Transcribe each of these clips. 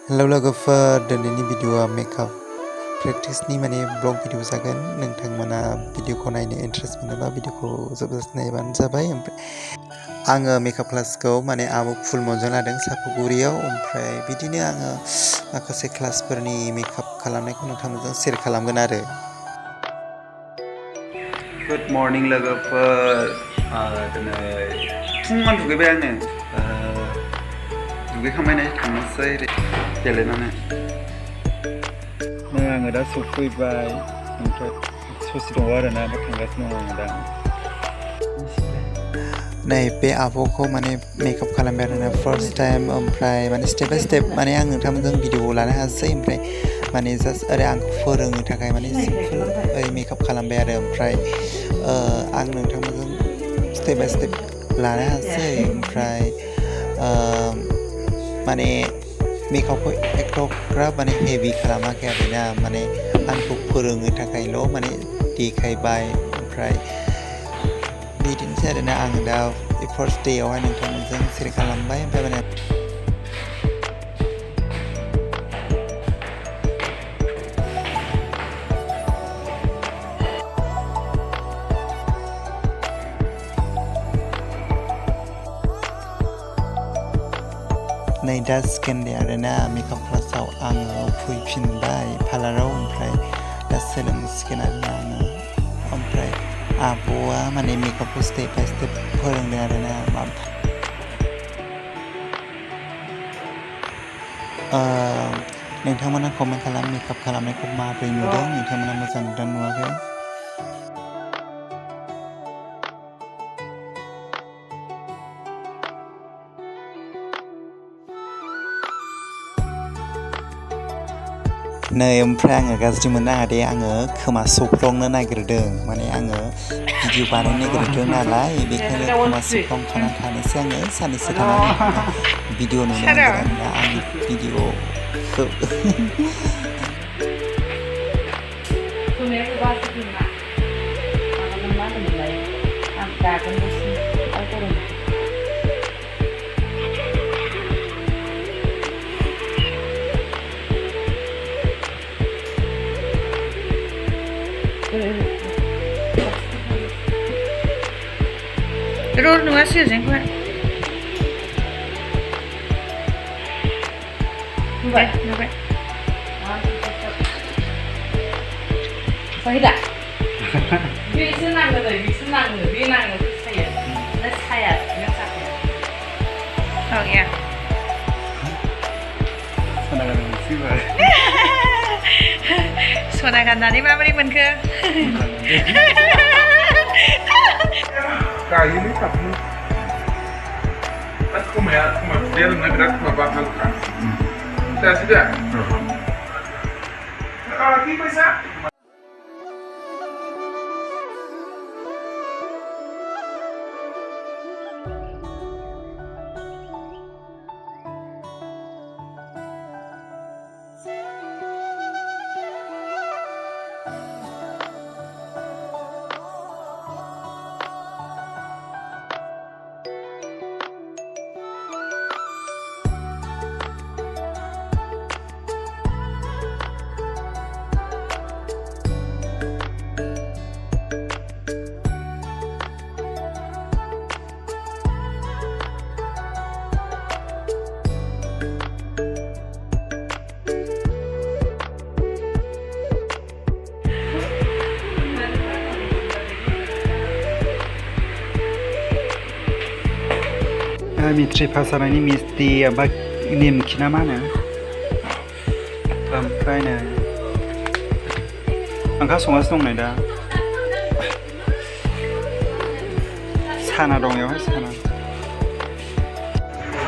Hello लोगोफोर, दिनैनि भिडिअ'आ makeup प्रेक्टिसनि blog video जागोन। नोंथांमोना भिडिअ'खौ नायनो इन्ट्रेस्ट मोनोबा भिडिअ'खौ जोबजासे नायबानो जाबाय। ओमफ्राय आङो मेकआप क्लासखौ आब' फुलमनजों लादों सापागुरियाव। ओमफ्राय बिदिनो आङो माखासे क्लासफोरनि मेकआप खालामनायखौ नोंथांमोनजों शेयार खालामगोन आरो। गुड मर्निं लोगोफोर, दिनै फुङाव दुगैबाय आङो। दुगैखांबायनो थांनोसै गेलेनानै। आङो दा सफैबाय, ओमफ्राय ससे दङ आरोना, थांगासिनो दङ आङो दा। नै बे आब'खौ मेकआप खालामबाय आरोना फार्स्ट टाइम। ओमफ्राय स्टेप बाय स्टेप आं नोंथांमोनजों भिडिअ लानो हासै। ओमफ्राय जास्ट आरो आंखौ फोरोंनो थाखाय सिम्पोल मेकआप खालामबाय आरो। ओमफ्राय आं नोंथांमोनजों स्टेप बाय स्टेप लानो हासै। ओमफ्राय मेकआपखौ एथ'ग्राब हेभि खालामाखै आरोना, आंखौ फोरोंनो थाखायल' देखायबाय। ओमफ्राय बिदिनोसै आरोना, आङो दा फार्स्ट डेआवहाय नोंथांमोनजों शेयार खालामबाय। ओमफ्राय नै दा सेकेन्ड डे आरोना मेकआप क्लासाव आङो फैफिनबाय पार्लाराव। ओमफ्राय दा सोलोंसिगोन आरोना आङो। ओमफ्राय आब'आ मेकआपखौ स्टेप बाय स्टेप फोरोंदों आरोना। नोंथांमोना कमेन्ट खालाम, मेकआप खालामनायखौ माबोरै नुदों, नोंथांमोना मोजां नुदों नुवाखै। नै ओमफ्राय आङो गाज्रि मोननाङा दे, आङो खोमा सौफ्लंनो नागिरदों। आङो भिडिअ बानायनो नागिरदों नालाय, बेखायनो खोमा सौफ्लंखाना थानोसै आङो साननैसो थानानै भिडिअ नुनो मोनगोन आरोना आंनि भिडिअखौ। Terus ngasih sih gue. Enggak. Fahida. Bisa nang gitu, dia nang itu saya. Nah saya, yang saya. Oh ya. Sudah kan tadi mabri menke. Kayu ini tapi kan dia ngegerak bakal kan. Saya sudah. Lagi bisa. मिट्रि पास जानायनि मिस्टि बा नेमखि ना मा होनो। ओमफ्राय नै ओंखाम संगासिनो दं नै दा। साना दं बेवहाय, साना।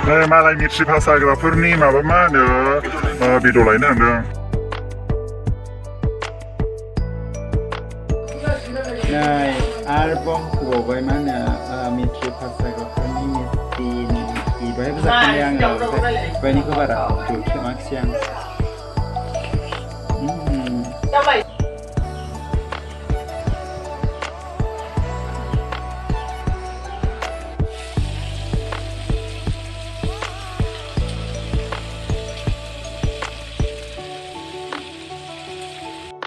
नै मालाय मिट्रि पास जाग्राफोरनि माबा मा होनो बेदर लायनो थांदों। नै आरोबाव होबावबाय मा होनो मिट्रि पास जाग्राफोरनि मिस्टिनि दहायबो जाखांबाय आङो। दहायनिखौ बारा खेमाखिसै आं।